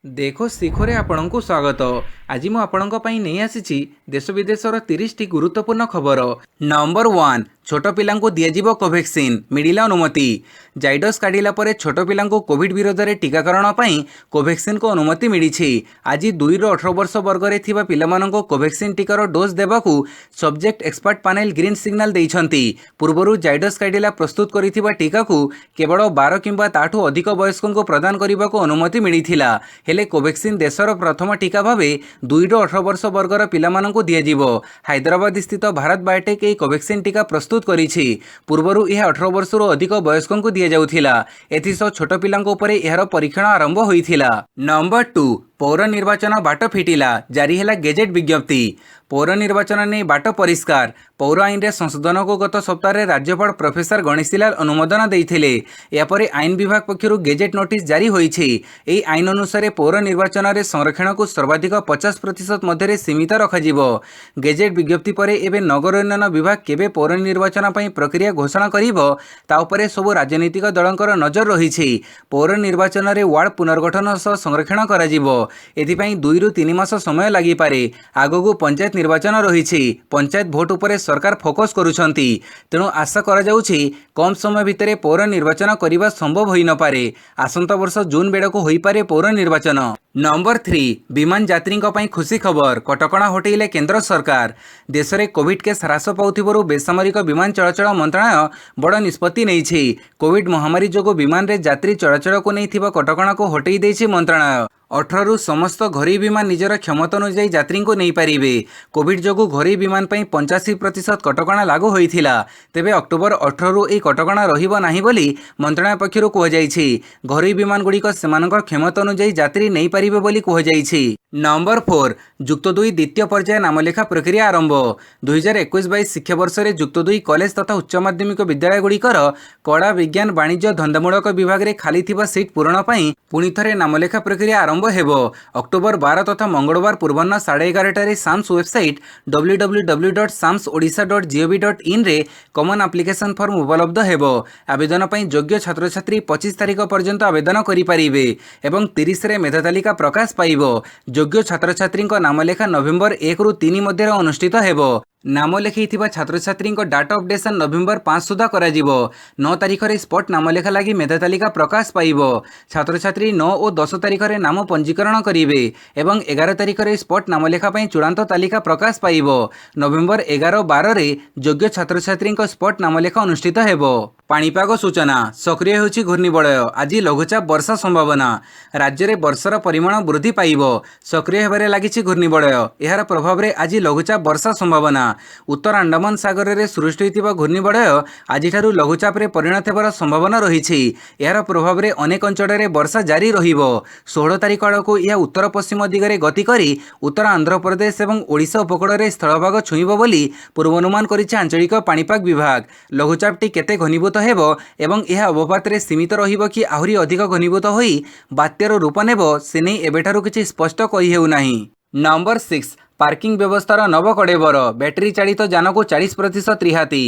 देखो ଶିଖରେ ଆପଣଙ୍କୁ ସ୍ୱାଗତ। ଆଜି ମୁଁ ଆପଣଙ୍କ ପାଇଁ ନେଇ ଆସିଛି ଦେଶ ବିଦେଶର 30ଟି ଗୁରୁତ୍ୱପୂର୍ଣ୍ଣ ଖବର। ନମ୍ବର 1, ଛୋଟ ପିଲାଙ୍କୁ ଦିଆଯିବ କୋଭ୍ୟାକ୍ସିନ୍, ମିଳିଲା ଅନୁମତି। ଜାଇଡସ୍ କାଢ଼ିଲା ପରେ ଛୋଟ ପିଲାଙ୍କୁ କୋଭିଡ୍ ବିରୋଧରେ ଟିକାକରଣ ପାଇଁ କୋଭ୍ୟାକ୍ସିନ୍କୁ ଅନୁମତି ମିଳିଛି। ଆଜି 2ରୁ 18 ବର୍ଷ ବର୍ଗରେ ଥିବା ପିଲାମାନଙ୍କୁ କୋଭ୍ୟାକ୍ସିନ୍ ଟିକାର ଡୋଜ୍ ଦେବାକୁ subject expert panel green signal ଦେଇଛନ୍ତି। ପୂର୍ବରୁ ଜାଇଡସ୍ କାଢ଼ିଲା ପ୍ରସ୍ତୁତ କରିଥିବା ଟିକାକୁ କେବଳ 12 କିମ୍ବା ତାଠୁ ଅଧିକ ବୟସ୍କଙ୍କୁ ପ୍ରଦାନ କରିବାକୁ ଅନୁମତି ମିଳିଥିଲା। ହେଲେ କୋଭ୍ୟାକ୍ସିନ୍ ଦେଶର ପ୍ରଥମ ଟିକା ଭାବେ 2ରୁ 18 ବର୍ଷ ବର୍ଗର ପିଲାମାନଙ୍କୁ ଦିଆଯିବ। ହାଇଦ୍ରାବାଦ ସ୍ଥିତ ଭାରତ ବାୟୋଟେକ୍ ଏହି କୋଭ୍ୟାକ୍ସିନ୍ ଟିକା ପ୍ରସ୍ତୁତ କରିଛି। ପୂର୍ବରୁ ଏହା 18 ବର୍ଷରୁ ଅଧିକ ବୟସ୍କଙ୍କୁ ଦିଆଯାଉଥିଲା। ଏଥିସହ ଛୋଟ ପିଲାଙ୍କ ଉପରେ ଏହାର ପରୀକ୍ଷଣ ଆରମ୍ଭ ହୋଇଥିଲା। ନମ୍ବର 2, ପୌର ନିର୍ବାଚନ ବାଟ ଫିଟିଲା, ଜାରି ହେଲା ଗେଜେଟ୍ ବିଜ୍ଞପ୍ତି। ପୌର ନିର୍ବାଚନ ନେଇ ବାଟ ପରିଷ୍କାର। ପୌର ଆଇନରେ ସଂଶୋଧନକୁ ଗତ ସପ୍ତାହରେ ରାଜ୍ୟପାଳ ପ୍ରଫେସର ଗଣେଶୀଲାଲ ଅନୁମୋଦନ ଦେଇଥିଲେ। ଏହାପରେ ଆଇନ ବିଭାଗ ପକ୍ଷରୁ ଗେଜେଟ୍ ନୋଟିସ୍ ଜାରି ହୋଇଛି। ଏହି ଆଇନ ଅନୁସାରେ ପୌର ନିର୍ବାଚନରେ ସଂରକ୍ଷଣକୁ ସର୍ବାଧିକ 50% ମଧ୍ୟରେ ସୀମିତ ରଖାଯିବ। ଗେଜେଟ୍ ବିଜ୍ଞପ୍ତି ପରେ ଏବେ ନଗର ଉନ୍ନୟନ ବିଭାଗ କେବେ ପୌର ନିର୍ବାଚନ ପାଇଁ ପ୍ରକ୍ରିୟା ଘୋଷଣା କରିବ ତା ଉପରେ ସବୁ ରାଜନୈତିକ ଦଳଙ୍କର ନଜର ରହିଛି। ପୌର ନିର୍ବାଚନରେ ୱାର୍ଡ ପୁନର୍ଗଠନ ସହ ସଂରକ୍ଷଣ କରାଯିବ। ଏଥିପାଇଁ 2ରୁ 3 ମାସ ସମୟ ଲାଗିପାରେ। ଆଗକୁ ପଞ୍ଚାୟତ ନିର୍ବାଚନ ରହିଛି। ପଞ୍ଚାୟତ ଭୋଟ ଉପରେ ସରକାର ଫୋକସ୍ କରୁଛନ୍ତି। ତେଣୁ ଆଶା କରାଯାଉଛି କମ୍ ସମୟ ଭିତରେ ପୌର ନିର୍ବାଚନ କରିବା ସମ୍ଭବ ହୋଇନପାରେ। ଆସନ୍ତା ବର୍ଷ ଜୁନ୍ ବେଳକୁ ହୋଇପାରେ ପୌର ନିର୍ବାଚନ। ନମ୍ବର 3, ବିମାନ ଯାତ୍ରୀଙ୍କ ପାଇଁ ଖୁସି ଖବର, କଟକଣା ହଟେଇଲେ କେନ୍ଦ୍ର ସରକାର। ଦେଶରେ କୋଭିଡ୍ କେସ୍ ହ୍ରାସ ପାଉଥିବାରୁ ବେସାମରିକ ବିମାନ ଚଳାଚଳ ମନ୍ତ୍ରଣାଳୟ ବଡ଼ ନିଷ୍ପତ୍ତି ନେଇଛି। କୋଭିଡ୍ ମହାମାରୀ ଯୋଗୁଁ ବିମାନରେ ଯାତ୍ରୀ ଚଳାଚଳକୁ ନେଇଥିବା କଟକଣାକୁ ହଟେଇ ଦେଇଛି ମନ୍ତ୍ରଣାଳୟ। 18ରୁ ସମସ୍ତ ଘରୋଇ ବିମାନ ନିଜର କ୍ଷମତା ଅନୁଯାୟୀ ଯାତ୍ରୀଙ୍କୁ ନେଇପାରିବେ। କୋଭିଡ୍ ଯୋଗୁଁ ଘରୋଇ ବିମାନ ପାଇଁ 85% କଟକଣା ଲାଗୁ ହୋଇଥିଲା। ତେବେ ଅକ୍ଟୋବର 18ରୁ ଏହି କଟକଣା ରହିବ ନାହିଁ ବୋଲି ମନ୍ତ୍ରଣାଳୟ ପକ୍ଷରୁ କୁହାଯାଇଛି। ଘରୋଇ ବିମାନଗୁଡ଼ିକ ସେମାନଙ୍କ କ୍ଷମତା ଅନୁଯାୟୀ ଯାତ୍ରୀ ନେଇପାରିବେ ବୋଲି କୁହାଯାଇଛି। ନମ୍ବର 4, ଯୁକ୍ତ 2 ଦ୍ୱିତୀୟ ପର୍ଯ୍ୟାୟ ନାମଲେଖା ପ୍ରକ୍ରିୟା ଆରମ୍ଭ। 2021-22 ଶିକ୍ଷାବର୍ଷରେ ଯୁକ୍ତ 2 କଲେଜ ତଥା ଉଚ୍ଚ ମାଧ୍ୟମିକ ବିଦ୍ୟାଳୟଗୁଡ଼ିକର କଳା, ବିଜ୍ଞାନ, ବାଣିଜ୍ୟ, ଧନ୍ଦାମୂଳକ ବିଭାଗରେ ଖାଲି ଥିବା ସିଟ୍ ପୂରଣ ପାଇଁ ପୁଣି ଥରେ ନାମଲେଖା ପ୍ରକ୍ରିୟା ଆରମ୍ଭ ହେବ। ଅକ୍ଟୋବର 12 ତଥା ମଙ୍ଗଳବାର ପୂର୍ବାହ୍ନ 11:30ଟାରେ ସାମ୍ସ ୱେବସାଇଟ୍ www.samsodisha.gov.in ରେ କମନ୍ ଆପ୍ଲିକେସନ୍ ଫର୍ମ ଉପଲବ୍ଧ ହେବ। ଆବେଦନ ପାଇଁ ଯୋଗ୍ୟ ଛାତ୍ରଛାତ୍ରୀ 25 ତାରିଖ ପର୍ଯ୍ୟନ୍ତ ଆବେଦନ କରିପାରିବେ ଏବଂ 30ରେ ମେଧା ତାଲିକା ପ୍ରକାଶ ପାଇବ। ଯୋଗ୍ୟ ଛାତ୍ରଛାତ୍ରୀଙ୍କ ନାମଲେଖା ନଭେମ୍ବର 1ରୁ 3 ମଧ୍ୟରେ ଅନୁଷ୍ଠିତ ହେବ। ନାମ ଲେଖାଇଥିବା ଛାତ୍ରଛାତ୍ରୀଙ୍କ ଡାଟା ଅପଡେସନ୍ ନଭେମ୍ବର 5 ସୁଦ୍ଧା କରାଯିବ। 9 ତାରିଖରେ ସ୍ପଟ୍ ନାମଲେଖା ଲାଗି ମେଧା ତାଲିକା ପ୍ରକାଶ ପାଇବ। ଛାତ୍ରଛାତ୍ରୀ 9 ଓ 10 ତାରିଖରେ ନାମ ପଞ୍ଜୀକରଣ କରିବେ ଏବଂ 11 ତାରିଖରେ ସ୍ପଟ୍ ନାମଲେଖା ପାଇଁ ଚୂଡ଼ାନ୍ତ ତାଲିକା ପ୍ରକାଶ ପାଇବ। ନଭେମ୍ବର 11-12ରେ ଯୋଗ୍ୟ ଛାତ୍ରଛାତ୍ରୀଙ୍କ ସ୍ପଟ୍ ନାମଲେଖା ଅନୁଷ୍ଠିତ ହେବ। ପାଣିପାଗ ସୂଚନା, ସକ୍ରିୟ ହେଉଛି ଘୂର୍ଣ୍ଣିବଳୟ, ଆଜି ଲଘୁଚାପ ବର୍ଷା ସମ୍ଭାବନା। ରାଜ୍ୟରେ ବର୍ଷାର ପରିମାଣ ବୃଦ୍ଧି ପାଇବ। ସକ୍ରିୟ ହେବାରେ ଲାଗିଛି ଘୂର୍ଣ୍ଣିବଳୟ। ଏହାର ପ୍ରଭାବରେ ଆଜି ଲଘୁଚାପ ବର୍ଷା ସମ୍ଭାବନା। ଉତ୍ତର ଆଣ୍ଡାମାନ ସାଗରରେ ସୃଷ୍ଟି ହୋଇଥିବା ଘୂର୍ଣ୍ଣିବଳୟ ଆଜିଠାରୁ ଲଘୁଚାପରେ ପରିଣତ ହେବାର ସମ୍ଭାବନା ରହିଛି। ଏହାର ପ୍ରଭାବରେ ଅନେକ ଅଞ୍ଚଳରେ ବର୍ଷା ଜାରି ରହିବ। 16 ତାରିଖ ଆଡ଼କୁ ଏହା ଉତ୍ତର ପଶ୍ଚିମ ଦିଗରେ ଗତି କରି ଉତ୍ତର ଆନ୍ଧ୍ରପ୍ରଦେଶ ଏବଂ ଓଡ଼ିଶା ଉପକୂଳରେ ସ୍ଥଳଭାଗ ଛୁଇଁବ ବୋଲି ପୂର୍ବାନୁମାନ କରିଛି ଆଞ୍ଚଳିକ ପାଣିପାଗ ବିଭାଗ। ଲଘୁଚାପଟି କେତେ ଘନୀଭୂତ ହେବ ଏବଂ ଏହା ଅବପାତରେ ସୀମିତ ରହିବ କି ଆହୁରି ଅଧିକ ଘନୀଭୂତ ହୋଇ ବାତ୍ୟାର ରୂପ ନେବ ସେ ନେଇ ଏବେଠାରୁ କିଛି ସ୍ପଷ୍ଟ କହିହେଉନାହିଁ। ନମ୍ବର 6, ପାର୍କିଂ ବ୍ୟବସ୍ଥାର ନବ କଡ଼େବର, ବ୍ୟାଟେରୀ ଚାଳିତ ଯାନକୁ 40% ରିହାତି।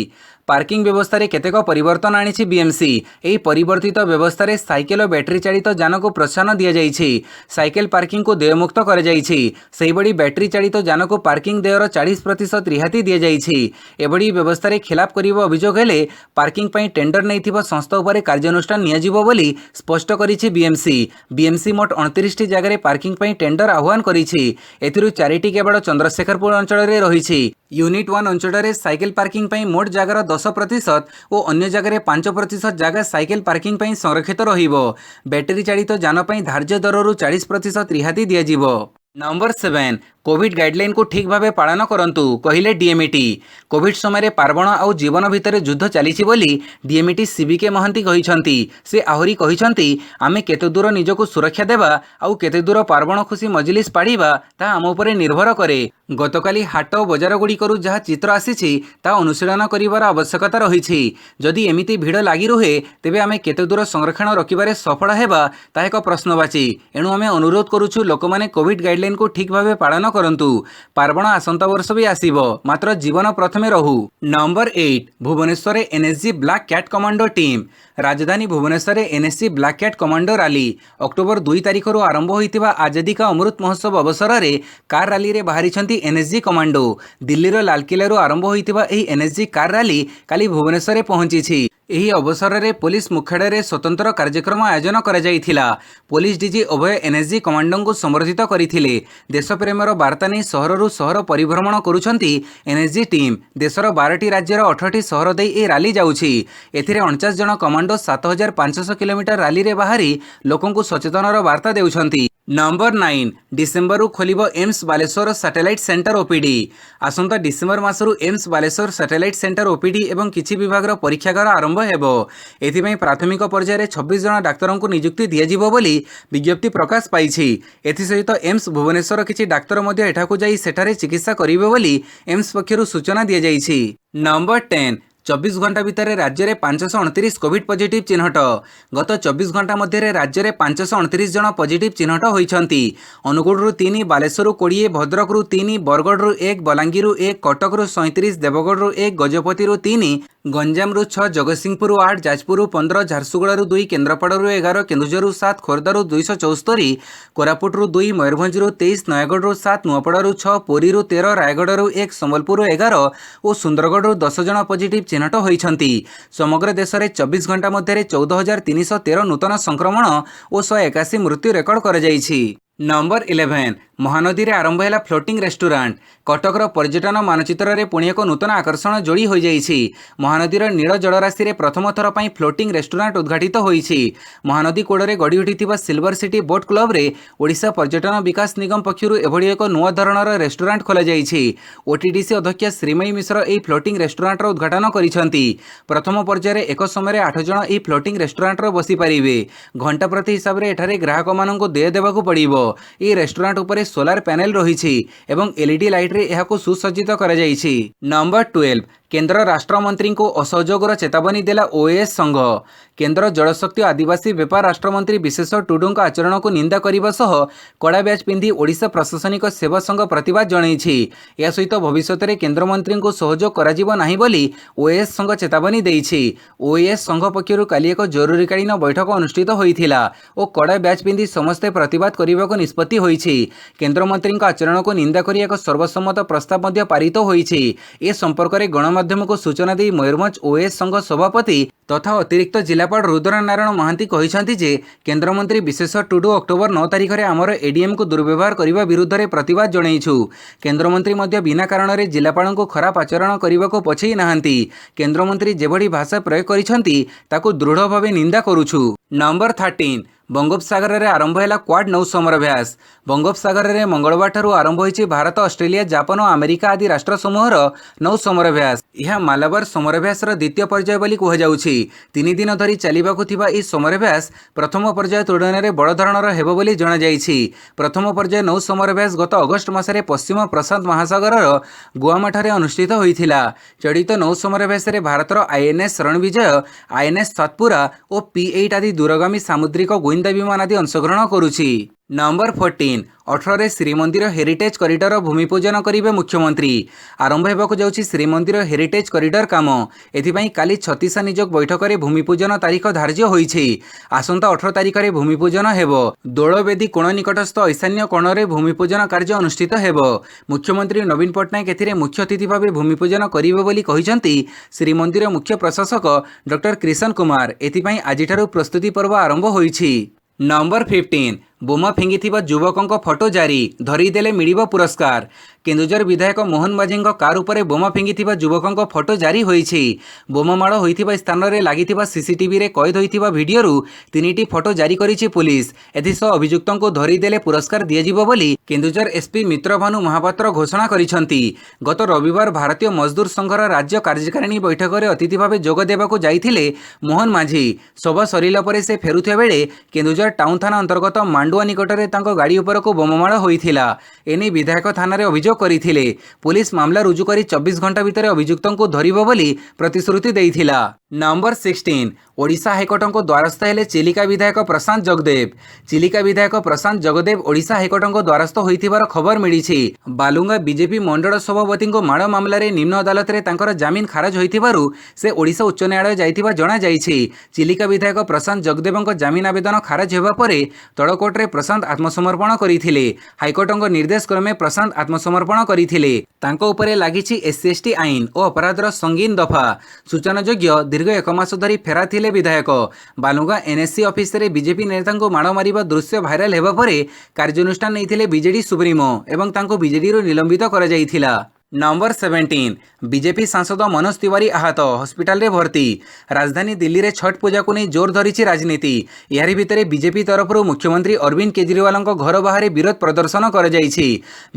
ପାର୍କିଂ ବ୍ୟବସ୍ଥାରେ କେତେକ ପରିବର୍ତ୍ତନ ଆଣିଛି ବିଏମ୍ସି। ଏହି ପରିବର୍ତ୍ତିତ ବ୍ୟବସ୍ଥାରେ ସାଇକେଲ ଓ ବ୍ୟାଟେରୀ ଚାଳିତ ଯାନକୁ ପ୍ରୋତ୍ସାହନ ଦିଆଯାଇଛି। ସାଇକେଲ ପାର୍କିଂକୁ ଦେୟମୁକ୍ତ କରାଯାଇଛି। ସେହିଭଳି ବ୍ୟାଟେରୀ ଚାଳିତ ଯାନକୁ ପାର୍କିଂ ଦେୟର 40% ରିହାତି ଦିଆଯାଇଛି। ଏଭଳି ବ୍ୟବସ୍ଥାରେ ଖିଲାପ କରିବା ଅଭିଯୋଗ ହେଲେ ପାର୍କିଂ ପାଇଁ ଟେଣ୍ଡର ନେଇଥିବା ସଂସ୍ଥା ଉପରେ କାର୍ଯ୍ୟାନୁଷ୍ଠାନ ନିଆଯିବ ବୋଲି ସ୍ପଷ୍ଟ କରିଛି ବିଏମ୍ସି। ବିଏମ୍ସି ମୋଟ 29ଟି ଜାଗାରେ ପାର୍କିଂ ପାଇଁ ଟେଣ୍ଡର ଆହ୍ୱାନ କରିଛି। ଏଥିରୁ 4ଟି କେବଳ ଚନ୍ଦ୍ରଶେଖରପୁର ଅଞ୍ଚଳରେ ରହିଛି। ୟୁନିଟ୍ 1 ଅଞ୍ଚଳରେ ସାଇକେଲ ପାର୍କିଂ ପାଇଁ ମୋଟ ଜାଗାର 10% ଓ ଅନ୍ୟ ଜାଗାରେ 5% ଜାଗା ସାଇକେଲ ପାର୍କିଂ ପାଇଁ ସଂରକ୍ଷିତ ରହିବ। ବ୍ୟାଟେରୀ ଚାଳିତ ଯାନ ପାଇଁ ଧାର୍ଯ୍ୟ ଦରରୁ 40% ରିହାତି ଦିଆଯିବ। ନମ୍ବର 7, କୋଭିଡ୍ ଗାଇଡଲାଇନକୁ ଠିକ୍ ଭାବେ ପାଳନ କରନ୍ତୁ, କହିଲେ ଡିଏମ୍ଇଟି। କୋଭିଡ୍ ସମୟରେ ପାର୍ବଣ ଆଉ ଜୀବନ ଭିତରେ ଯୁଦ୍ଧ ଚାଲିଛି ବୋଲି ଡିଏମ୍ଇଟି ସିବିକେ ମହାନ୍ତି କହିଛନ୍ତି। ସେ ଆହୁରି କହିଛନ୍ତି, ଆମେ କେତେ ଦୂର ନିଜକୁ ସୁରକ୍ଷା ଦେବା ଆଉ କେତେ ଦୂର ପାର୍ବଣ ଖୁସି ମଜଲିସ୍ ପାଳିବା ତାହା ଆମ ଉପରେ ନିର୍ଭର କରେ। ଗତକାଲି ହାଟ ଓ ବଜାରଗୁଡ଼ିକରୁ ଯାହା ଚିତ୍ର ଆସିଛି ତାହା ଅନୁଶୀଳନ କରିବାର ଆବଶ୍ୟକତା ରହିଛି। ଯଦି ଏମିତି ଭିଡ଼ ଲାଗି ରୁହେ ତେବେ ଆମେ କେତେ ଦୂର ସଂରକ୍ଷଣ ରଖିବାରେ ସଫଳ ହେବା ତାହା ଏକ ପ୍ରଶ୍ନବାଚୀ। ଏଣୁ ଆମେ ଅନୁରୋଧ କରୁଛୁ ଲୋକମାନେ କୋଭିଡ୍ ଗାଇଡଲାଇନକୁ ଠିକ୍ ଭାବେ ପାଳନ करंतु। पार्वण आसंता वर्ष भी आसीबो, मात्र जीवन प्रथमे रहू। Number 8 Bhubaneswar NSG black cat commando team. राजधानी Bhubaneswar NSG black cat commando rally October 2 तारिख आरंभ होइतिबा आजादी का अमृत महोत्सव अवसर में कार रैली रे बाहरी एनएसजी कमांडो। दिल्लीर लालकिल्ला आरंभ होइतिबा एही एनएसजी कार रैली काली भुवनेश्वर पहुंची। ଏହି ଅବସରରେ ପୋଲିସ ମୁଖ୍ୟାଳୟରେ ସ୍ୱତନ୍ତ୍ର କାର୍ଯ୍ୟକ୍ରମ ଆୟୋଜନ କରାଯାଇଥିଲା। ପୋଲିସ ଡିଜି ଅଭୟ ଏନଏସଜି କମାଣ୍ଡୋଙ୍କୁ ସମ୍ବର୍ଦ୍ଧିତ କରିଥିଲେ। ଦେଶପ୍ରେମର ବାର୍ତ୍ତା ନେଇ ସହରରୁ ସହର ପରିଭ୍ରମଣ କରୁଛନ୍ତି ଏନଏସଜି ଟିମ୍। ଦେଶର 12ଟି ରାଜ୍ୟର 18ଟି ସହର ଦେଇ ଏହି ରାଲି ଯାଉଛି। ଏଥିରେ 49 ଜଣ କମାଣ୍ଡୋ 7500 କିଲୋମିଟର ରାଲିରେ ବାହାରି ଲୋକଙ୍କୁ ସଚେତନର ବାର୍ତ୍ତା ଦେଉଛନ୍ତି। नंबर 9 डिसेम्बर खोलिब AIIMS Baleswar satellite centre OPD. आसंता डिसेम्बर मासरू AIIMS Baleswar satellite centre OPD एवं किछि विभागर परीक्षागार आरंभ हेबो। एथिपई प्राथमिक पर्यायर 26 जन डाक्तरों को नियुक्ति दियाजिबो बोली विज्ञप्ति प्रकाश पाइछि। एथि सहित एम्स भुवनेश्वर किछि डाक्तर मध्ये एठाकु जाई सेठारे चिकित्सा करिवे बोली एम्स पक्षरु सूचना दिया जाइछि। नंबर 10 24 घंटा भितर राज्य में 529 कोविड पॉजिटिव चिन्हट। गत 24 घंटा मध्य राज्य में 529 जन पॉजिटिव चिन्हट होती। अनुगुड़ 3, बालेश्वर 20, भद्रक 3, बरगढ़ 1, बलांगीर 1, कटक 37, देवगढ़ 1, गजपति 3, गंजाम 6, जगतसिंहपुर 8, जाजपुर 15, झारसुगुड़ा 2, केन्द्रापड़ा 11, केन्दुझर 7, खोर्धा 274, कोरापुट 2, मयूरभंज 23, नयगढ़ 7, नुआपड़ा 6, पुरी 13, रायगढ़ 1, संबलपुर 11 और सुंदरगढ़ 10 जन पॉजिटिव चिन्हट होती। समग्र देश में 24 घंटा मध्य 14,313 नूतन संक्रमण और 181 मृत्यु रेकर्ड कर। नंबर 11 महानदी रे आरंभ है फ्लोटिंग रेस्टोरेंट। कटकर पर्यटन मानचित्र रे पुणी एक नूतन आकर्षण जोड़ी हो जाइछि। महानदीर नील जलराशि रे प्रथम थर पर फ्लोटिंग रेस्टोरेंट उद्घाटित होइछि। महानदी कोड़े गढ़ी उठिथिबा सिल्वर सिटी बोट क्लब रे ओडिशा पर्यटन विकास निगम पक्षरु एभली एक नुआ धरणर रेस्टोरेंट खोला जाइछि। ओटीडीसी अध्यक्ष श्रीमयी मिश्र एही फ्लोटिंग रेस्टोरेंट रो उद्घाटन करिसेंति। प्रथम पर्यायर एक समय 8 जन एही फ्लोटिंग रेस्टोरेंट रो बसी पारिबे। घंटा प्रति हिसाब रे एठारे ग्राहक माननकु दे देबाकू पड़िबो। ए रेस्टोरेंट उपरे सोलार पैनल रही एवं एलईडी लाइट रे एहाको सुसज्जित करा जाइछि। नंबर 12 केंद्र राष्ट्रमंत्री को असहयोगर चेतावनी देला ओएएस संघ। केंद्र जलशक्ति आदिवासी व्यापार राष्ट्रमंत्री विशेष टुडू आचरण को निंदा करने सह कड़ा ब्याज पिंधि ओडिशा प्रशासनिक सेवा संघ प्रतिवाद जनइछि। या सहित भविष्य में केन्द्रमंत्री को सहयोग कराजिबो नाही बोली ओएएस संघ चेतावनी देइछि। ओएएस संघ पक्षरु काली एक जरूरीकालीन बैठक अनुष्ठित होइथिला और कड़ा ब्याज पिंधि समस्ते प्रतिवाद करने को निष्पत्ति होइछि। केन्द्रमंत्री आचरण को निंदा करी एक सर्वसम्मत प्रस्ताव मध्य पारित होइछि। ए संपर्क में गणमाध्यम को सूचना दी मयूरभंज ओएएस संघ सभापति तथा अतिरिक्त जिलापाल रुद्र नारायण महांती कहिसेंति जे केन्द्रमंत्री विशेष टुडू अक्टोबर 9 तारिख में आमर एडीएम को दुर्व्यवहार करने विरुद्ध में प्रतिवाद जनइछु। केन्द्रमंत्री मध्य बिना कारण में जिलापाल को खराब आचरण करने को पछई नाहांती। केन्द्रमंत्री जेभली भाषा प्रयोग करिसेंति ताकू दृढ़ भाव निंदा करुछु। नंबर 13 बंगोपसागर में आरंभ है क्वाड नौ समराभ्यास। बंगोपसागर में मंगलवार ठारू आरंभ होइछि भारत, ऑस्ट्रेलिया, जापान और अमेरिका आदि राष्ट्र समूहर नौ समराभ्यास। यह मालाबार समराभ्यासर द्वितीय पर्याय बोली कुहाଯାଉଛି। 3 दिन धरी चलिबाकु थिबा ई समराभ्यास प्रथम पर्याय तुलना में बड़ धरणर हेबो बोली जणा जाइछि। प्रथम पर्याय नौ समराभ्यास गत अगस्ट मासरे पश्चिम प्रशांत महासागर गुआमाठारे अनुष्ठित होइथिला। चलित नौ समराभ्यास रे भारतर आईएनएस रणविजय, आईएनएस सातपुरा और P8 आदि दूरगामी सामुद्रिक गोइंदा विमान आदि अंशग्रहण करुछि। नंबर 14 18 श्रीमंदिर हेरिटेज कॉरिडोर भूमिपूजन करेंगे मुख्यमंत्री। आरंभ होगा जाऊँगी श्रीमंदिर हेरिटेज कॉरिडोर काम। एथिपाई काली छत्तीसा निजोग बैठक में भूमिपूजन तारीख धार्य होइछि। आसंता 18 तारीख में भूमिपूजन हेबो। दोलवेदी कोण निकटस्थ ईशान्य कोण में भूमिपूजन कार्य अनुष्ठित हेबो। मुख्यमंत्री नवीन पट्टनायक एथिरे मुख्य अतिथि भाव भूमिपूजन करिवे बोली कहिसेंति श्रीमंदिर मुख्य प्रशासक डॉक्टर कृष्ण कुमार। एथिपाई आजिठारु प्रस्तुति पर्व आरंभ होइछि। नंबर 15 बोमा फिंगिथिबा युवकों फोटो जारी, धरीदेले मिलिबो पुरस्कार। केन्दुझर विधायक मोहन माझी कार उपरे बोमा फिंगिथिबा युवकों फोटो जारी होइछि। बोमामाड़ होइथिबा स्थान रे लागिथिबा सीसीटीवी रे कैद होइथिबा भिडियोरु 3टी फोटो जारी करिछि पुलिस। एथिसह अभियुक्तों को धरीदेले पुरस्कार दियाजिबो बोली केन्दुझर एसपी मित्रभानु महापात्र घोषणा करिसेंति। गत रविवार भारतीय मजदूर संघर राज्य कार्यकारिणी बैठक में अतिथि भाव जोग देबाकू जाइथिले मोहन माझी। सभा सरिला परे से फेरुथिबा बेले केन्दुझर टाउन थाना अंतर्गत ମାଣ୍ଡୁଆ ନିକଟରେ ତାଙ୍କ ଗାଡ଼ି ଉପରକୁ ବୋମାମାଡ଼ ହୋଇଥିଲା। ଏନେଇ ବିଧାୟକ ଥାନାରେ ଅଭିଯୋଗ କରିଥିଲେ। ପୁଲିସ ମାମଲା ରୁଜୁ କରି 24 ଘଣ୍ଟା ଭିତରେ ଅଭିଯୁକ୍ତଙ୍କୁ ଧରିବ ବୋଲି ପ୍ରତିଶ୍ରୁତି ଦେଇଥିଲା। ନମ୍ବର 16 ଓଡ଼ିଶା ହାଇକୋର୍ଟଙ୍କ ଦ୍ୱାରସ୍ଥ ହେଲେ ଚିଲିକା ବିଧାୟକ ପ୍ରଶାନ୍ତ ଜଗଦେବ। ଚିଲିକା ବିଧାୟକ ପ୍ରଶାନ୍ତ ଜଗଦେବ ଓଡ଼ିଶା ହାଇକୋର୍ଟଙ୍କ ଦ୍ୱାରସ୍ଥ ହୋଇଥିବାର ଖବର ମିଳିଛି। ବାଲୁଙ୍ଗା ବିଜେପି ମଣ୍ଡଳ ସଭାପତିଙ୍କ ମାଡ଼ ମାମଲାରେ ନିମ୍ନ ଅଦାଲତରେ ତାଙ୍କର ଜାମିନ ଖାରଜ ହୋଇଥିବାରୁ ସେ ଓଡ଼ିଶା ଉଚ୍ଚ ନ୍ୟାୟାଳୟ ଯାଇଥିବା ଜଣାଯାଇଛି। ଚିଲିକା ବିଧାୟକ ପ୍ରଶାନ୍ତ ଜଗଦେବଙ୍କ ଜାମିନ ଆବେଦନ ଖାରଜ ହେବା ପରେ ତଳ କୋର୍ଟରେ ପ୍ରଶାନ୍ତ ଆତ୍ମସମର୍ପଣ କରିଥିଲେ। ହାଇକୋର୍ଟଙ୍କ ନିର୍ଦ୍ଦେଶ କ୍ରମେ ପ୍ରଶାନ୍ତ ଆତ୍ମସମର୍ପଣ କରିଥିଲେ। ତାଙ୍କ ଉପରେ ଲାଗିଛି SC/ST ଆଇନ ଓ ଅପରାଧର ସଙ୍ଗୀନ ଦଫା। ସୂଚନାଯୋଗ୍ୟ, ଦୀର୍ଘ 1 ମାସ ଧରି ଫେରାର ଥିଲେ ବିଧାୟକ। ବାଲୁଙ୍ଗା NSC ଅଫିସରେ ବିଜେପି ନେତାଙ୍କୁ ମାଡ଼ ମାରିବା ଦୃଶ୍ୟ ଭାଇରାଲ ହେବା ପରେ କାର୍ଯ୍ୟାନୁଷ୍ଠାନ ନେଇଥିଲେ ବିଜେଡି ସୁପ୍ରିମୋ ଏବଂ ତାଙ୍କୁ ବିଜେଡିରୁ ନିଲମ୍ବିତ କରାଯାଇଥିଲା। ନମ୍ବର 17 ବିଜେପି ସାଂସଦ ମନୋଜ ତିୱାରୀ ଆହତ, ହସ୍ପିଟାଲରେ ଭର୍ତ୍ତି। ରାଜଧାନୀ ଦିଲ୍ଲୀରେ ଛଟ୍ ପୂଜାକୁ ନେଇ ଜୋର ଧରିଛି ରାଜନୀତି। ଏହାରି ଭିତରେ ବିଜେପି ତରଫରୁ ମୁଖ୍ୟମନ୍ତ୍ରୀ ଅରବିନ୍ଦ କେଜରିୱାଲଙ୍କ ଘର ବାହାରେ ବିରୋଧ ପ୍ରଦର୍ଶନ କରାଯାଇଛି।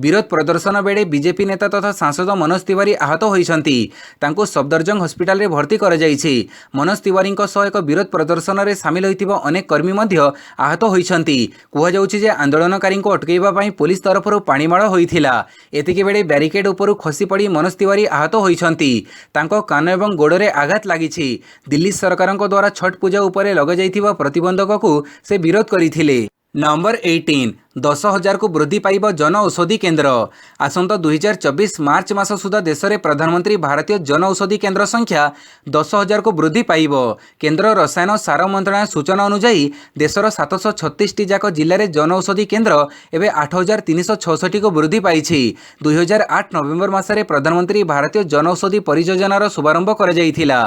ବିରୋଧ ପ୍ରଦର୍ଶନ ବେଳେ ବିଜେପି ନେତା ତଥା ସାଂସଦ ମନୋଜ ତିୱାରୀ ଆହତ ହୋଇଛନ୍ତି। ତାଙ୍କୁ ସଫଦରଜଙ୍ଗ ହସ୍ପିଟାଲରେ ଭର୍ତ୍ତି କରାଯାଇଛି। ମନୋଜ ତିୱାରୀଙ୍କ ସହ ଏକ ବିରୋଧ ପ୍ରଦର୍ଶନରେ ସାମିଲ ହୋଇଥିବା ଅନେକ କର୍ମୀ ମଧ୍ୟ ଆହତ ହୋଇଛନ୍ତି। କୁହାଯାଉଛି ଯେ ଆନ୍ଦୋଳନକାରୀଙ୍କୁ ଅଟକାଇବା ପାଇଁ ପୁଲିସ ତରଫରୁ ପାଣିମାଡ଼ ହୋଇଥିଲା। ଏତିକିବେଳେ ବ୍ୟାରିକେଡ୍ ଉପରୁ ଖସି ପଡ଼ି ମନୋଜ ତିୱାରୀ ଆହତ ହୋଇଛନ୍ତି। ତାଙ୍କ କାନ ଏବଂ ଗୋଡ଼ରେ ଆଘାତ ଲାଗିଛି। ଦିଲ୍ଲୀ ସରକାରଙ୍କ ଦ୍ୱାରା ଛଟ୍ ପୂଜା ଉପରେ ଲଗାଯାଇଥିବା ପ୍ରତିବନ୍ଧକକୁ ସେ ବିରୋଧ କରିଥିଲେ। ନମ୍ବର 18 10,000କୁ ବୃଦ୍ଧି ପାଇବ ଜନ ଔଷଧି କେନ୍ଦ୍ର। ଆସନ୍ତା 2024 ମାର୍ଚ୍ଚ ମାସ ସୁଦ୍ଧା ଦେଶରେ ପ୍ରଧାନମନ୍ତ୍ରୀ ଭାରତୀୟ ଜନ ଔଷଧି କେନ୍ଦ୍ର ସଂଖ୍ୟା 10,000କୁ ବୃଦ୍ଧି ପାଇବ। କେନ୍ଦ୍ର ରସାୟନ ସାର ମନ୍ତ୍ରଣାଳୟ ସୂଚନା ଅନୁଯାୟୀ ଦେଶର 736ଟି ଯାକ ଜିଲ୍ଲାରେ ଜନ ଔଷଧି କେନ୍ଦ୍ର ଏବେ 8,366କୁ ବୃଦ୍ଧି ପାଇଛି। 2008 ନଭେମ୍ବର ମାସରେ ପ୍ରଧାନମନ୍ତ୍ରୀ ଭାରତୀୟ ଜନ ଔଷଧି ପରିଯୋଜନାର ଶୁଭାରମ୍ଭ କରାଯାଇଥିଲା।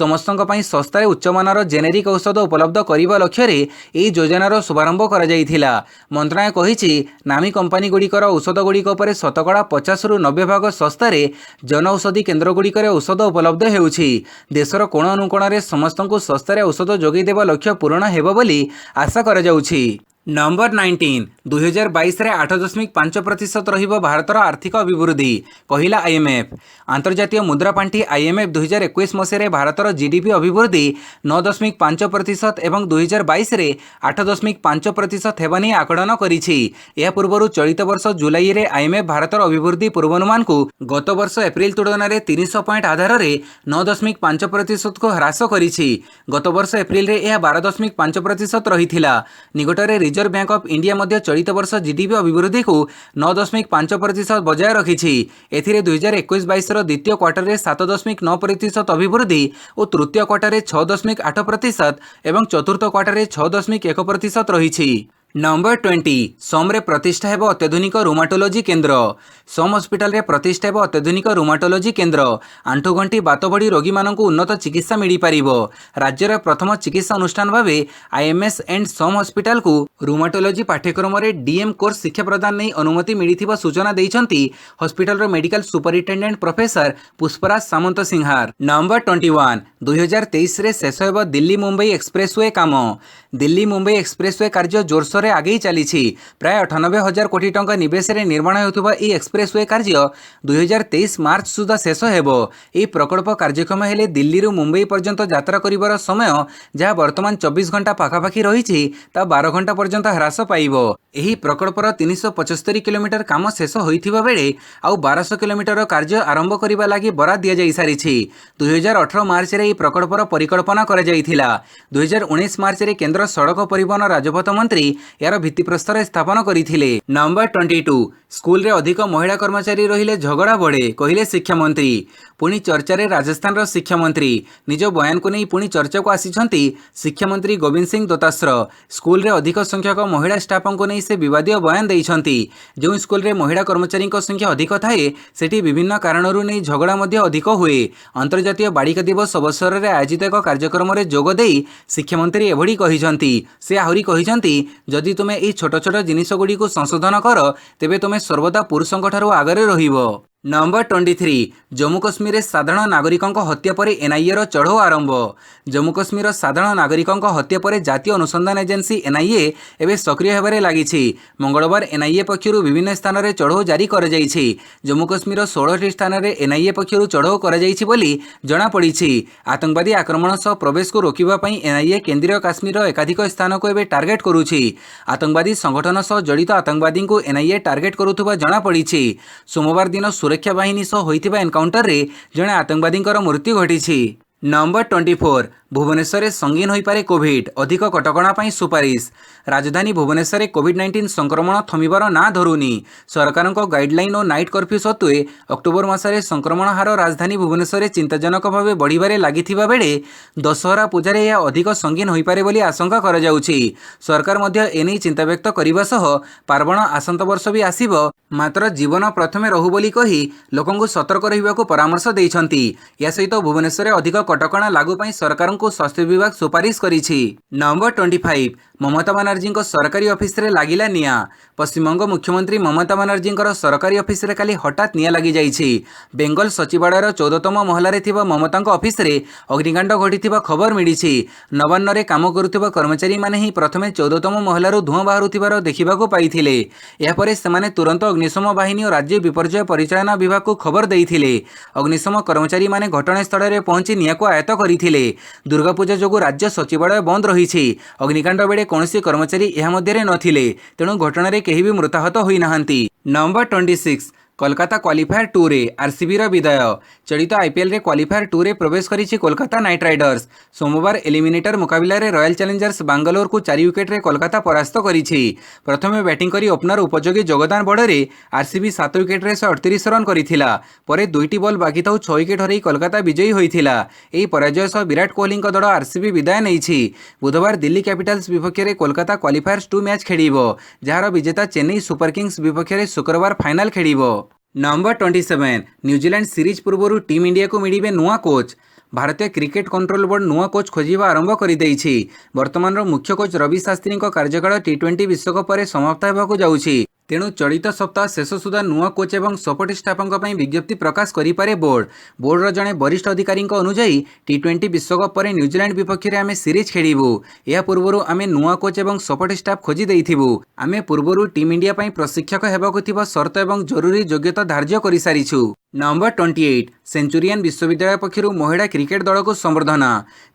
ସମସ୍ତଙ୍କ ପାଇଁ ଶସ୍ତାରେ ଉଚ୍ଚମାନର ଜେନେରିକ୍ ଔଷଧ ଉପଲବ୍ଧ କରିବା ଲକ୍ଷ୍ୟରେ ଏହି ଯୋଜନାର ଶୁଭାରମ୍ଭ କରାଯାଇଥିଲା। ମନ୍ତ୍ରଣାଳୟ କହିଛି, ନାମୀ କମ୍ପାନୀଗୁଡ଼ିକର ଔଷଧଗୁଡ଼ିକ ଉପରେ ଶତକଡ଼ା 50ରୁ 90 ଭାଗ ଶସ୍ତାରେ ଜନ ଔଷଧି କେନ୍ଦ୍ରଗୁଡ଼ିକରେ ଔଷଧ ଉପଲବ୍ଧ ହେଉଛି। ଦେଶର କୋଣ ଅନୁକୋଣରେ ସମସ୍ତଙ୍କୁ ଶସ୍ତାରେ ଔଷଧ ଯୋଗାଇ ଦେବା ଲକ୍ଷ୍ୟ ପୂରଣ ହେବ ବୋଲି ଆଶା କରାଯାଉଛି। ନମ୍ବର 19 2022ରେ 8.5% ରହିବ ଭାରତର ଆର୍ଥିକ ଅଭିବୃଦ୍ଧି, କହିଲା IMF। ଆନ୍ତର୍ଜାତୀୟ ମୁଦ୍ରା ପାଣ୍ଠି IMF 2021 ମସିହାରେ ଭାରତର GDP ଅଭିବୃଦ୍ଧି 9.5% ଏବଂ 2022ରେ 8.5% ହେବା ନେଇ ଆକଳନ କରିଛି। ଏହା ପୂର୍ବରୁ ଚଳିତ ବର୍ଷ ଜୁଲାଇରେ IMF ଭାରତର ଅଭିବୃଦ୍ଧି ପୂର୍ବାନୁମାନକୁ ଗତ ବର୍ଷ ଏପ୍ରିଲ ତୁଳନାରେ 300 ପଏଣ୍ଟ ଆଧାରରେ 9.5%କୁ ହ୍ରାସ କରିଛି। ଗତ ବର୍ଷ ଏପ୍ରିଲରେ ଏହା 12.5% ରହିଥିଲା। ନିକଟରେ ରିଜର୍ଭ ବ୍ୟାଙ୍କ ଅଫ୍ ଇଣ୍ଡିଆ ମଧ୍ୟ ଚଳିତ ବର୍ଷ GDP ଅଭିବୃଦ୍ଧିକୁ 9.5% ବଜାୟ ରଖିଛି। ଏଥିରେ 2021-22ର ଦ୍ୱିତୀୟ କ୍ୱାର୍ଟରରେ 7.9% ଅଭିବୃଦ୍ଧି ଓ ତୃତୀୟ କ୍ୱାର୍ଟରରେ 6.8% ଏବଂ ଚତୁର୍ଥ କ୍ୱାର୍ଟରରେ 6.1% ରହିଛି। ନମ୍ବର 20 ସୋମରେ ପ୍ରତିଷ୍ଠା ହେବ ଅତ୍ୟାଧୁନିକ ରୁମାଟୋଲୋଜି କେନ୍ଦ୍ର। ସୋମ ହସ୍ପିଟାଲରେ ପ୍ରତିଷ୍ଠା ହେବ ଅତ୍ୟାଧୁନିକ ରୁମାଟୋଲୋଜି କେନ୍ଦ୍ର। ଆଣ୍ଠୁଗଣ୍ଠି ବାତ ଭଳି ରୋଗୀମାନଙ୍କୁ ଉନ୍ନତ ଚିକିତ୍ସା ମିଳିପାରିବ। ରାଜ୍ୟର ପ୍ରଥମ ଚିକିତ୍ସା ଅନୁଷ୍ଠାନ ଭାବେ IMS ଏଣ୍ଡ ସୋମ ହସ୍ପିଟାଲକୁ ରୁମାଟୋଲୋଜି ପାଠ୍ୟକ୍ରମରେ DM କୋର୍ସ ଶିକ୍ଷା ପ୍ରଦାନ ନେଇ ଅନୁମତି ମିଳିଥିବା ସୂଚନା ଦେଇଛନ୍ତି ହସ୍ପିଟାଲର ମେଡିକାଲ ସୁପରିଟେଣ୍ଡେଣ୍ଟ ପ୍ରଫେସର ପୁଷ୍ପରାଜ ସାମନ୍ତ ସିଂହାର। ନମ୍ବର 21 2023ରେ ଶେଷ ହେବ ଦିଲ୍ଲୀ ମୁମ୍ବାଇ ଏକ୍ସପ୍ରେସୱେ କାମ। ଦିଲ୍ଲୀ ମୁମ୍ବାଇ ଏକ୍ସପ୍ରେସୱେ କାର୍ଯ୍ୟ ଜୋରସୋରରେ ଆଗେଇ ଚାଲିଛି। ପ୍ରାୟ 98,000 କୋଟି ଟଙ୍କା ନିବେଶରେ ନିର୍ମାଣ ହେଉଥିବା ଏହି ଏକ୍ସପ୍ରେସୱେ କାର୍ଯ୍ୟ 2023 ମାର୍ଚ୍ଚ ସୁଦ୍ଧା ଶେଷ ହେବ। ଏହି ପ୍ରକଳ୍ପ କାର୍ଯ୍ୟକ୍ଷମ ହେଲେ ଦିଲ୍ଲୀରୁ ମୁମ୍ବାଇ ପର୍ଯ୍ୟନ୍ତ ଯାତ୍ରା କରିବାର ସମୟ, ଯାହା ବର୍ତ୍ତମାନ 24 ଘଣ୍ଟା ପାଖାପାଖି ରହିଛି, ତା 12 ଘଣ୍ଟା ପର୍ଯ୍ୟନ୍ତ ହ୍ରାସ ପାଇବ। ଏହି ପ୍ରକଳ୍ପର 375 କିଲୋମିଟର କାମ ଶେଷ ହୋଇଥିବା ବେଳେ ଆଉ 1200 କିଲୋମିଟର କାର୍ଯ୍ୟ ଆରମ୍ଭ କରିବା ଲାଗି ବରାଦ ଦିଆଯାଇସାରିଛି। 2018 ମାର୍ଚ୍ଚରେ ଏହି ପ୍ରକଳ୍ପର ପରିକଳ୍ପନା କରାଯାଇଥିଲା। 2019 ମାର୍ଚ୍ଚରେ କେନ୍ଦ୍ର ସଡ଼କ ପରିବହନ ରାଜପଥ ମନ୍ତ୍ରୀ ଏହାର ଭିତ୍ତିପ୍ରସ୍ତର ସ୍ଥାପନ କରିଥିଲେ। ନମ୍ବର 22 ସ୍କୁଲରେ ଅଧିକ ମହିଳା କର୍ମଚାରୀ ରହିଲେ ଝଗଡ଼ା ବଢ଼େ, କହିଲେ ଶିକ୍ଷାମନ୍ତ୍ରୀ। ପୁଣି ଚର୍ଚ୍ଚାରେ ରାଜସ୍ଥାନର ଶିକ୍ଷାମନ୍ତ୍ରୀ। ନିଜ ବୟାନକୁ ନେଇ ପୁଣି ଚର୍ଚ୍ଚାକୁ ଆସିଛନ୍ତି ଶିକ୍ଷାମନ୍ତ୍ରୀ ଗୋବିନ୍ଦ ସିଂ ଦୋତାଶ୍ର। ସ୍କୁଲରେ ଅଧିକ ସଂଖ୍ୟକ ମହିଳା ଷ୍ଟାଫଙ୍କୁ ନେଇ ସେ ବିବାଦୀୟ ବୟାନ ଦେଇଛନ୍ତି। ଯେଉଁ ସ୍କୁଲରେ ମହିଳା କର୍ମଚାରୀଙ୍କ ସଂଖ୍ୟା ଅଧିକ ଥାଏ, ସେଠି ବିଭିନ୍ନ କାରଣରୁ ନେଇ ଝଗଡ଼ା ମଧ୍ୟ ଅଧିକ ହୁଏ। ଅନ୍ତର୍ଜାତୀୟ ବାଳିକା ଦିବସ ଅବସରରେ ଆୟୋଜିତ ଏକ କାର୍ଯ୍ୟକ୍ରମରେ ଯୋଗ ଦେଇ ଶିକ୍ଷାମନ୍ତ୍ରୀ ଏଭଳି କହିଛନ୍ତି। ସେ ଆହୁରି କହିଛନ୍ତି, ଯଦି ତୁମେ ଏହି ଛୋଟ ଛୋଟ ଜିନିଷଗୁଡ଼ିକୁ ସଂଶୋଧନ କର, ତେବେ ତୁମେ ସର୍ବଦା ପୁରୁଷଙ୍କଠାରୁ ଆଗରେ ରହିବ। नंबर 23 जम्मू कश्मीर साधारण नागरिकों हत्या पर एनआईए चढ़ऊ आरंभ। जम्मू कश्मीर साधारण नागरिकों हत्या पर जातीय अनुसंधान एजेंसी एनआईए एवं सक्रिय होबार लगी। मंगलवार एनआईए पक्षर विभिन्न स्थान में चढ़ऊ जारी कर जम्मू कश्मीर 16टी स्थान में एनआईए पक्षर चढ़ऊ जनापड़ी। आतंकवादी आक्रमण सह प्रवेश को रोकने एनआईए केंद्रीय काश्मीर एकाधिक स्थान को टार्गेट करुछि। आतंकवादी संगठन सह जड़ित आतंकवादी को एनआईए टार्गेट करुवा जनापड़ी। सोमवार दिन सुरक्षा बाहिनी सह होइतिबा एनकाउंटर रे जणे आतंकवादी मृत्यु घटी। नंबर 24 भुवनेश्वर संगीन हो पारे कोविड अधिक कटकणा पई सुपारिश। राजधानी भुवनेश्वर कोविड-19 संक्रमण थमिबार ना धरुनी। सरकार गाइडलाइन और नाइट कर्फ्यू सत्वे अक्टोबर मासरे संक्रमण हार राजधानी भुवनेश्वर चिंताजनक भाव बढ़िबारे लागिथिबा बेले दशहरा पूजारे यह अधिक संगीन हो पारे बोली आशंका करा जाउछि। सरकार मध्य एने चिंता व्यक्त करबा सह पार्वण आसंत वर्ष भी आसीबो, मात्र जीवन प्रथमे रहू बोली कही लोकंकु सतर्क रहिबाकु परामर्श दैछंती। या सहित भुवनेश्वर अधिक कटकणा लागू पई सरकार को स्वास्थ्य विभाग सुपारिश करिछि। नंबर 25 ममता बनर्जी सरकारी ऑफिस रे लागिला निया। पश्चिमबंग मुख्यमंत्री ममता बनर्जी सरकारी ऑफिस रे काली हठात निया लगी जाइछि। बेंगल सचिवालयर 14तम महला रे थिबा ममता ऑफिस रे अग्निकांड घटिथिबा खबर मिलिछि। नवान्न रे काम करुथिबा कर्मचारी माने ही प्रथमे 14तम महलारू धुआं बाहरुथिबार देखिबाकू पाइथिले। या परे सेमाने तुरंत अग्निशम बाहिनी और राज्य विपर्यय परिचालना विभाग को खबर देइथिले। अग्निशम कर्मचारी माने घटनास्थल रे पहुंची निया को आयत्त करिथिले। दुर्गा पूजा जोगु राज्य सचिवालय बंद रहिछि। अग्निकांड बेले कौनसी कर्मचारी यह मध्य नथिले, तेणु घटना रे केही भी मृताहत होई नाहंती। नंबर 26 कोलकाता क्वालिफायर 2 रे आरसीबी रो विदाय। चलित आईपीएल रे क्वालिफायर 2 रे प्रवेश करिछि कोलकाता नाइट राइडर्स। सोमवार एलिमिनेटर मुकाबला रे रॉयल चैलेंजर्स बेंगलोर को 4 विकेट रे कोलकाता परास्त करिछि। प्रथमे बैटिंग करी ओपनर उपयोगी जगदान बड़े आरसीबी 7 विकेट रे 138 रन करिथिला। परे 2टी बॉल बाकी थाउ 6 विकेट हरई कोलकाता विजयी होइथिला। एही पराजय सह विराट कोहली दल आरसीबी विदाय नैछि। बुधवार दिल्ली कैपिटल्स विपक्ष रे कोलकाता क्वालिफायर्स 2 मैच खेलिबो, जार विजेता चेन्नई सुपर किंग्स विपक्ष रे शुक्रवार फाइनल खेलिबो। नंबर 27 न्यूजीलैंड सीरीज पूर्व टीम इंडिया को मिलिबे नुआ कोच। भारतीय क्रिकेट कंट्रोल बोर्ड नुआ कोच खोजिबा आरंभ कर वर्तमान मुख्य कोच रवि शास्त्री कार्यकाल टी20 विश्वकप पर समाप्त होगाकू जाउछि। तेणु चलित सप्ताह शेष सुधा नुआ कोच एवं सपोर्ट स्टाफों विज्ञप्ति प्रकाश करिपारे बोर्ड। बोर्डर जड़े वरिष्ठ अधिकारी अनुजाई टी20 विश्वकप पर न्यूजीलैंड विपक्ष में आम सीरीज खेलू। या पूर्व आम नुआ कोच एवं सपोर्ट स्टाफ खोजी देइथिबु। आम पूर्व टीम इंडिया पई प्रशिक्षक हेबाकू थिबा शर्त एवं जरूरी योग्यता धार्य कर सारिछु। नंबर 28 सेंचुरियन विश्वविद्यालय पक्षरु महिला क्रिकेट दल को संबर्धना।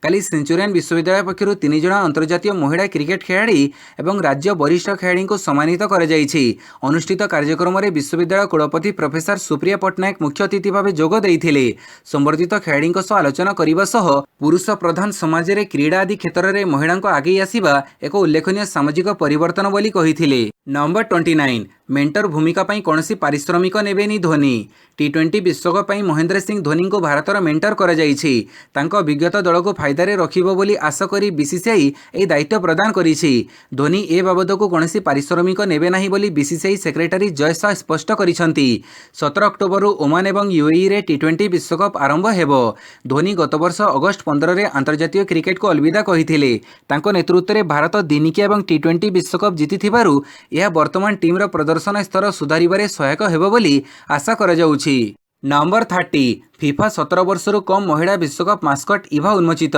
काली सेंचुरियन विश्वविद्यालय पक्षरु 3 जण अंतर्जातीय महिला क्रिकेट खेलाड़ी एवं राज्य वरिष्ठ खेलाड़ी को सम्मानित कर जाइछि। अनुष्ठित कार्यक्रम में विश्वविद्यालय कुलपति प्रोफेसर सुप्रिया पट्टनायक मुख्य अतिथि भाव जोग देइथिले। संबर्धित खेलाड़ी सह आलोचना करने सह पुरुष प्रधान समाज रे क्रीड़ा आदि क्षेत्र में महिला आगे आसिबा एक उल्लेखनीय सामाजिक परिवर्तन बोली कहिथिले। नंबर 29 मेंटर भूमिका पई कौनसी पारिश्रमिक नेबेनी धोनी। टी20 विश्वकप पई महेंद्र सिंह धोनी को भारतर मेंटर करा जाइछि। तांको अभिज्ञता दल को फायदा रे रखिबो बोली आशा करी बीसीसीआई ए दायित्व प्रदान करिछि। धोनी ए बाबद को कौनसी पारिश्रमिक नेबे नाही बोली बीसीसीआई सेक्रेटरी जय शाह स्पष्ट करिसंती। 17 अक्टोबर ओमान एवं यूएई रे टी20 विश्वकप आरंभ हेबो। धोनी गत वर्ष अगस्त 15 रे अंतर्जातीय क्रिकेट को अलविदा कहिथिले। तांको नेतृत्व रे भारत दिनिकिया एवं टी20 विश्वकप जीतिथिबारु यह वर्तमान टीम रो प्रदर्शन स्तर सुधारिबारे सहायक हेबो बोली आशा करा जाउछि। नंबर 30 फिफा 17 वर्षर कम महिला विश्वकप मास्कट इभा उन्मोचित।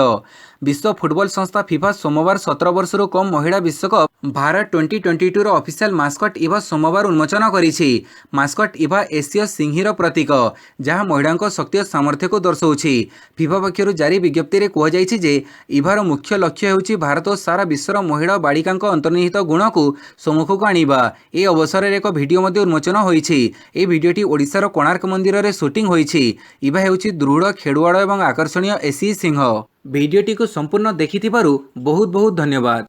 विश्व फुटबॉल संस्था फिफा सोमवार 17 वर्षर कम महिला विश्वकप भारत 2022 ऑफिशियल मास्कट इभा सोमवार उन्मोचन करिछि। मास्कट इभा एशिया सिंहीर प्रतीक, जहां महिला शक्ति सामर्थ्य को दर्शाउछि। फिफा पक्षर जारी विज्ञप्ति रे कह जाइछि जे इभार मुख्य लक्ष्य हेउछि भारत और सारा विश्वर महिला बालिका अंतर्निहित गुण को सम्मुख को आनिबा। ए अवसर रे एक भिडियो मध्ये उन्मोचन होइछि। ए भिडियोटी ओडिशार कोणार्क मंदिर रे शूटिंग होइछि। इभा हेउछि दृढ़ खेलुआड़ एवं आकर्षणीय एसी सिंह। भिडियोटी को संपूर्ण देखिथिबारु बहुत बहुत धन्यवाद।